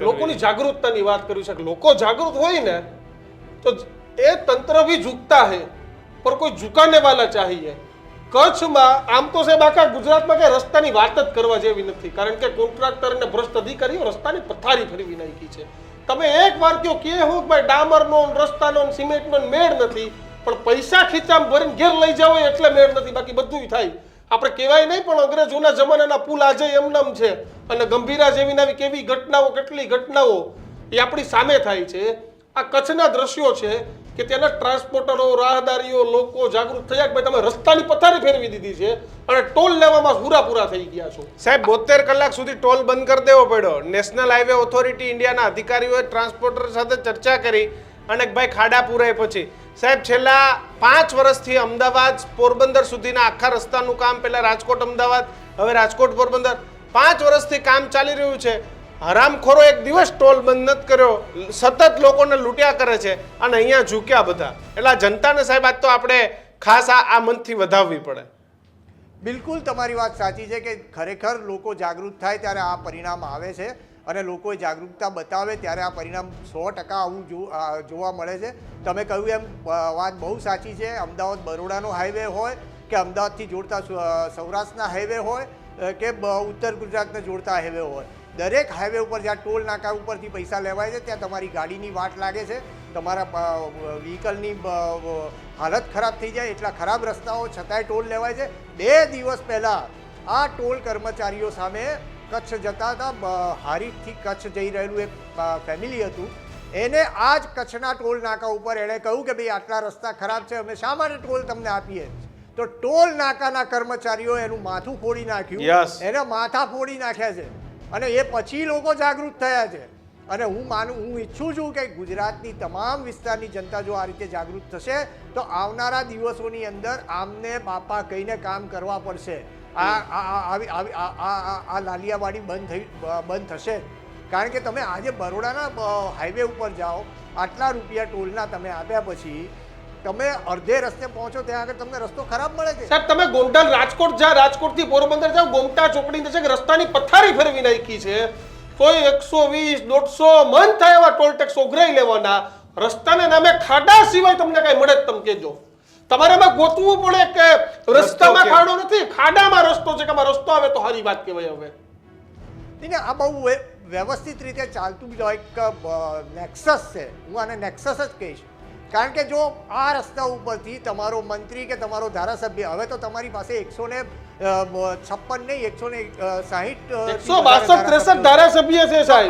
લોકોની જાગૃતતાની વાત કરી છે કે લોકો જાગૃત હોય ને તો એ તંત્ર ભી ઝુકતા હે પર કોઈ ઝુકાને વાલા ચાહીએ. કચ્છમાં આમ તો સાહેબ આખા ગુજરાતમાં કે રસ્તાની વાત જ કરવા જેવી નથી, કારણ કે કોન્ટ્રાક્ટર અને ભ્રષ્ટ અધિકારીઓ રસ્તાની પથારી ફેરવી નાખી છે. તમે એક વાર કયો કે હું ભાઈ ડામરનો રસ્તાનો સિમેન્ટનો મેળ નથી, પણ પૈસા ખીચામાં ભરીને ઘેર લઈ જાવ એટલે મેળ નથી, બાકી બધું થાય. આપણે કહેવાય નહીં પણ અંગ્રેજોના જમાનાના પુલ આજે એમનામ છે અને ગંભીરા જેવી નાવી કેવી ઘટનાઓ કેટલી ઘટનાઓ એ આપણી સામે થાય છે. આ કચ્છના દ્રશ્યો છે કે તેના ટ્રાન્સપોર્ટરો રાહદારીઓ લોકો જાગૃત થયા કે ભાઈ તમે રસ્તાની પથારી ફેરવી દીધી છે અને ટોલ લેવામાં પૂરા થઈ ગયા છો. સાહેબ 72 કલાક સુધી ટોલ બંધ કરી દેવો પડ્યો. નેશનલ હાઈવે ઓથોરિટી ઇન્ડિયાના અધિકારીઓએ ટ્રાન્સપોર્ટર સાથે ચર્ચા કરી અને ભાઈ ખાડા પૂરાય પછી સાહેબ છેલ્લા 5 વર્ષથી અમદાવાદ પોરબંદર સુધીના આખા રસ્તાનું કામ, પહેલા રાજકોટ અમદાવાદ, હવે રાજકોટ પોરબંદર, 5 વર્ષથી કામ ચાલી રહ્યું છે. હરામખોરો એક દિવસ ટોલ બંધ નથી કર્યો, સતત લોકોને લૂંટ્યા કરે છે અને અહીંયા ઝૂક્યા બધા. એટલે આ જનતાને સાહેબ આજ તો આપણે ખાસ આ મનથી વધાવવી પડે. બિલકુલ તમારી વાત સાચી છે કે ખરેખર લોકો જાગૃત થાય ત્યારે આ પરિણામ આવે છે અને લોકોએ જાગૃતતા બતાવે ત્યારે આ પરિણામ 100% આવું જોવા મળે છે. તમે કહ્યું એમ વાત બહુ સાચી છે. અમદાવાદ બરોડાનો હાઈવે હોય કે અમદાવાદથી જોડતા સૌરાષ્ટ્રના હાઈવે હોય કે ઉત્તર ગુજરાતને જોડતા હાઈવે હોય, દરેક હાઈવે ઉપર જ્યાં ટોલ નાકા ઉપરથી પૈસા લેવાય છે ત્યાં તમારી ગાડીની વાટ લાગે છે, તમારા વ્હીકલની હાલત ખરાબ થઈ જાય, એટલા ખરાબ રસ્તાઓ છતાંય ટોલ લેવાય છે. 2 દિવસ પહેલાં આ ટોલ કર્મચારીઓ સામે કચ્છ જતા હતા, હારીજથી કચ્છ જઈ રહેલું એક ફેમિલી હતું, એને આ જ કચ્છના ટોલ નાકા ઉપર એણે કહ્યું કે ભાઈ આટલા રસ્તા ખરાબ છે, અમે શા માટે ટોલ તમને આપીએ? તો ટોલ નાકાના કર્મચારીઓ એનું માથું ફોડી નાખ્યું, એને માથા ફોડી નાખ્યા છે અને એ પછી લોકો જાગૃત થયા છે. અને હું ઈચ્છું છું કે ગુજરાતની તમામ વિસ્તારની જનતા જો આ રીતે જાગૃત થશે તો આવનારા દિવસોની અંદર આમને બાપા કહીને કામ કરવા પડશે. આ લાલિયાવાડી બંધ થશે. કારણ કે તમે આજે બરોડાના હાઈવે ઉપર જાઓ, આટલા રૂપિયા ટોલના તમે આપ્યા પછી તમે અડધે રસ્તે પહોંચો ત્યાં આગળ તમને રસ્તો ખરાબ મળે છે. સાહેબ તમે ગોંડલ રાજકોટ જા, રાજકોટથી પોરબંદર જાઓ, ગોમટા ચોકડી છે કે રસ્તાની પથારી ફેરવી નાખી છે, તોય 120 150 મન થાય એવા ટોલ ટેક્સ ઓઘરાઈ લેવાના. રસ્તાના નામે ખાડા સિવાય તમને કઈ મળે તમે કહેજો. તમારે એમાં ગોતવું પડે કે રસ્તામાં ખાડો નથી, ખાડામાં રસ્તો છે, કે રસ્તો આવે તો સારી વાત કહેવાય. હવે આ બહુ વ્યવસ્થિત રીતે ચાલતું એક નેક્સસ છે. હું આને નેક્સસ જ કહીશ. કારણ કે જો આ રસ્તા ઉપરથી તમારો મંત્રી કે તમારો ધારાસભ્ય, હવે તો તમારી પાસે 156 નહીં 160 162 63 ધારાસભ્ય છે સાહેબ.